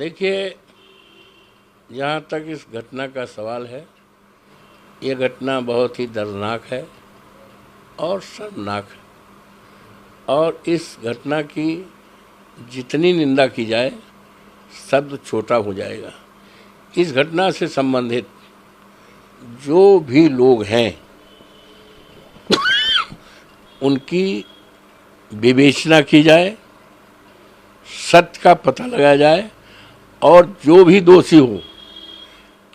देखिए, जहाँ तक इस घटना का सवाल है, ये घटना बहुत ही दर्दनाक है और शर्मनाक है, और इस घटना की जितनी निंदा की जाए शब्द छोटा हो जाएगा। इस घटना से संबंधित जो भी लोग हैं उनकी विवेचना की जाए, सत्य का पता लगाया जाए, और जो भी दोषी हो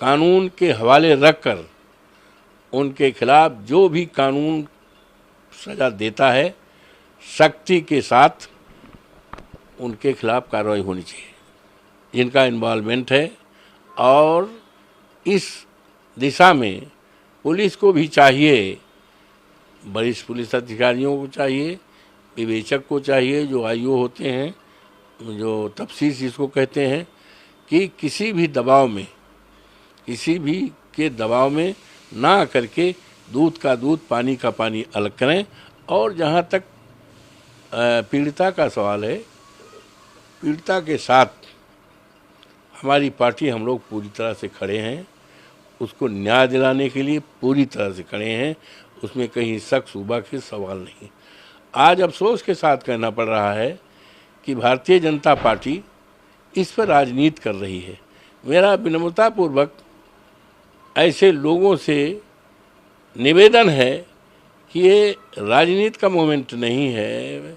कानून के हवाले रखकर उनके खिलाफ जो भी कानून सजा देता है सख्ती के साथ उनके खिलाफ कार्रवाई होनी चाहिए जिनका इन्वॉल्वमेंट है। और इस दिशा में पुलिस को भी चाहिए, वरिष्ठ पुलिस अधिकारियों को चाहिए, विवेचक को चाहिए, जो आईओ होते हैं, जो तफ्तीश जिसको कहते हैं, कि किसी भी दबाव में, किसी भी के दबाव में ना करके दूध का दूध पानी का पानी अलग करें। और जहाँ तक पीड़िता का सवाल है, पीड़िता के साथ हमारी पार्टी, हम लोग पूरी तरह से खड़े हैं, उसको न्याय दिलाने के लिए पूरी तरह से खड़े हैं, उसमें कहीं शक शुबा के सवाल नहीं। आज अफसोस के साथ कहना पड़ रहा है कि भारतीय जनता पार्टी इस पर राजनीति कर रही है। मेरा विनम्रतापूर्वक ऐसे लोगों से निवेदन है कि ये राजनीति का मोमेंट नहीं है,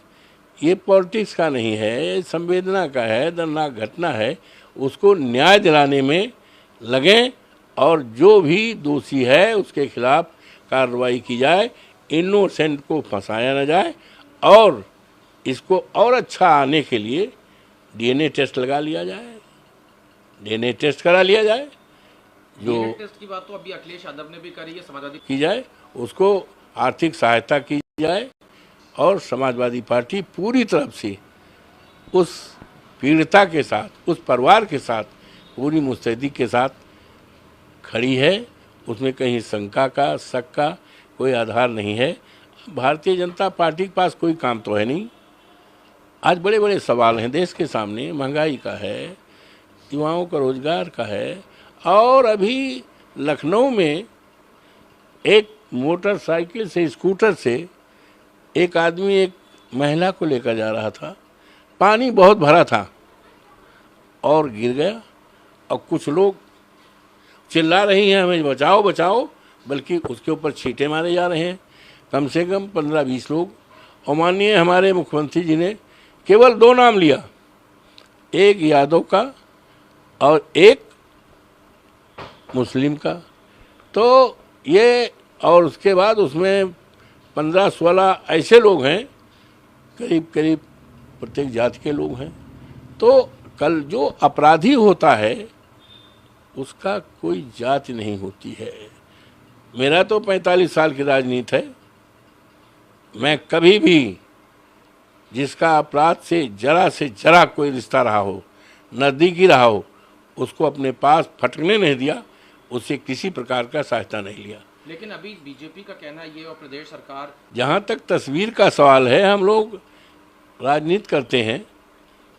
ये पॉलिटिक्स का नहीं है, ये संवेदना का है, दर्दनाक घटना है, उसको न्याय दिलाने में लगें और जो भी दोषी है उसके खिलाफ कार्रवाई की जाए, इनोसेंट को फंसाया न जाए, और इसको और अच्छा आने के लिए डीएनए टेस्ट लगा लिया जाए, डीएनए टेस्ट करा लिया जाए। जो टेस्ट की बात तो अभी अखिलेश यादव ने भी करी है, समाजवादी की जाए, उसको आर्थिक सहायता की जाए, और समाजवादी पार्टी पूरी तरफ से उस पीड़िता के साथ, उस परिवार के साथ पूरी मुस्तैदी के साथ खड़ी है। उसमें कहीं शंका का, शक का कोई आधार नहीं है। भारतीय जनता पार्टी के पास कोई काम तो है नहीं। आज बड़े बड़े सवाल हैं देश के सामने, महंगाई का है, युवाओं का रोजगार का है, और अभी लखनऊ में एक मोटरसाइकिल से, स्कूटर से एक आदमी एक महिला को लेकर जा रहा था, पानी बहुत भरा था और गिर गया, और कुछ लोग चिल्ला रही हैं हमें बचाओ बचाओ, बल्कि उसके ऊपर छींटे मारे जा रहे हैं, कम से कम 15-20 लोग। और माननीय हमारे मुख्यमंत्री जी ने केवल 2 नाम लिया, एक यादव का और एक मुस्लिम का, तो ये, और उसके बाद उसमें 15-16 ऐसे लोग हैं, करीब करीब प्रत्येक जाति के लोग हैं। तो कल जो अपराधी होता है उसका कोई जाति नहीं होती है। मेरा तो 45 साल की राजनीति है, मैं कभी भी जिसका अपराध से जरा कोई रिश्ता रहा हो, नज़दीकी रहा हो, उसको अपने पास फटकने नहीं दिया, उससे किसी प्रकार का सहायता नहीं लिया। लेकिन अभी बीजेपी का कहना ये और प्रदेश सरकार, जहाँ तक तस्वीर का सवाल है, हम लोग राजनीति करते हैं,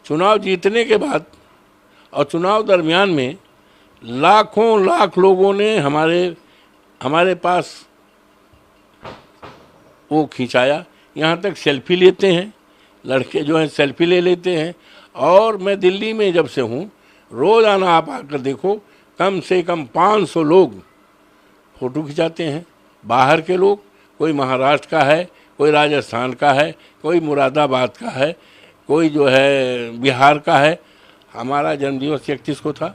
चुनाव जीतने के बाद और चुनाव दरमियान में लाखों लाख लोगों ने हमारे पास वो खिंचाया, यहाँ तक सेल्फी लेते हैं, लड़के जो हैं सेल्फी ले लेते हैं। और मैं दिल्ली में जब से हूँ, रोज़ाना आप आकर देखो, कम से कम 500 लोग फ़ोटो खिंचाते हैं। बाहर के लोग, कोई महाराष्ट्र का है, कोई राजस्थान का है, कोई मुरादाबाद का है, कोई जो है बिहार का है। हमारा जन्मदिवस 31 को था,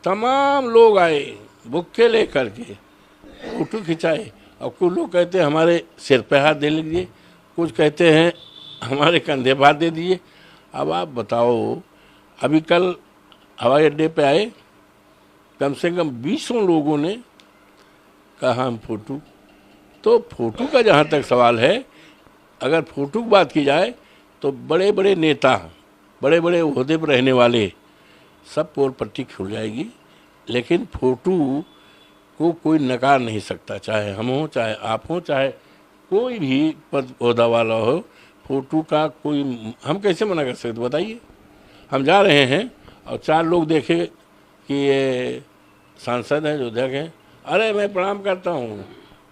तमाम लोग आए बुक्के ले करके, फ़ोटो खिंचाए। और कुछ लोग कहते हैं हमारे सिर पे हाथ दे लीजिए, कुछ कहते हैं हमारे कंधे पर हाथ दे दीजिए। अब आप बताओ, अभी कल हवाई अड्डे पे आए, कम से कम 20 लोगों ने कहा हम फ़ोटो। तो फ़ोटो का जहाँ तक सवाल है, अगर फ़ोटो की बात की जाए तो बड़े बड़े नेता, बड़े बड़े ओहदे पर रहने वाले सब पोल पट्टी खुल जाएगी, लेकिन फ़ोटो को कोई नकार नहीं सकता, चाहे हम हों, चाहे आप हों, चाहे कोई भी पद ओहदा वाला हो। फ़ोटो का कोई, हम कैसे मना कर सकते बताइए। हम जा रहे हैं और 4 लोग देखे कि ये सांसद हैं जो अध्यक्ष हैं, अरे मैं प्रणाम करता हूँ,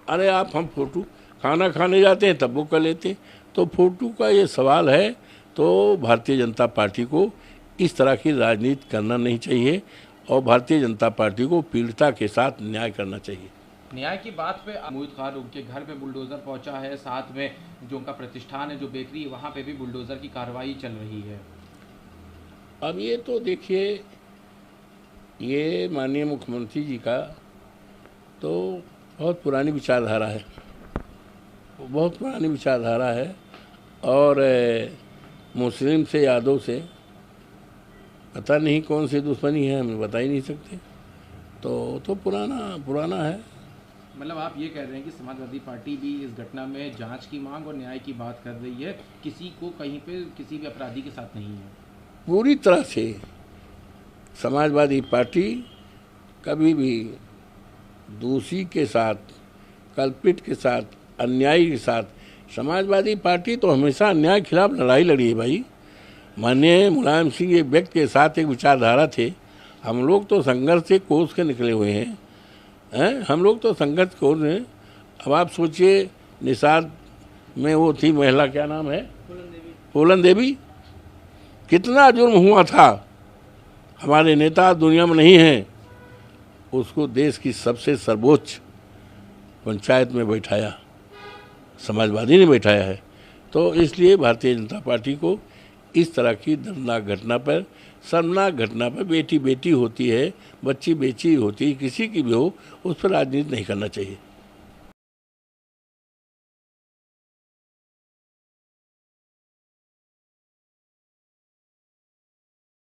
अरे आप हम फोटो खाना खाने जाते हैं तब वो कर लेते हैं। तो फोटो का ये सवाल है, तो भारतीय जनता पार्टी को इस तरह की राजनीति करना नहीं चाहिए और भारतीय जनता पार्टी को पीड़िता के साथ न्याय करना चाहिए। न्याय की बात पे मोहित खान उनके घर पे बुलडोजर पहुंचा है, साथ में जो उनका प्रतिष्ठान है, जो बेकरी है, वहाँ पे भी बुलडोजर की कार्रवाई चल रही है। अब ये तो देखिए, ये माननीय मुख्यमंत्री जी का तो बहुत पुरानी विचारधारा है, बहुत पुरानी विचारधारा है और मुस्लिम से यादव से पता नहीं कौन सी दुश्मनी है, हमें बता ही नहीं सकते। तो पुराना है। मतलब आप ये कह रहे हैं कि समाजवादी पार्टी भी इस घटना में जांच की मांग और न्याय की बात कर रही है, किसी को कहीं पे किसी भी अपराधी के साथ नहीं है। पूरी तरह से समाजवादी पार्टी कभी भी दोषी के साथ, कल्पित के साथ, अन्यायी के साथ, समाजवादी पार्टी तो हमेशा अन्याय के खिलाफ लड़ाई लड़ी है भाई। माननीय मुलायम सिंह एक व्यक्ति के साथ एक विचारधारा थे, हम लोग तो संघर्ष से कोस के निकले हुए हैं, हम लोग तो संघर्ष कोस हैं। अब आप सोचिए, निषाद में वो थी महिला, क्या नाम है, फूलन देवी, कितना जुर्म हुआ था, हमारे नेता दुनिया में नहीं हैं, उसको देश की सबसे सर्वोच्च पंचायत में बैठाया, समाजवादी ने बैठाया है। तो इसलिए भारतीय जनता पार्टी को इस तरह की दर्दनाक घटना पर, शर्मनाक घटना पर, बेटी बेटी होती है, बच्ची बेची होती है, किसी की भी हो, उस पर राजनीति नहीं करना चाहिए।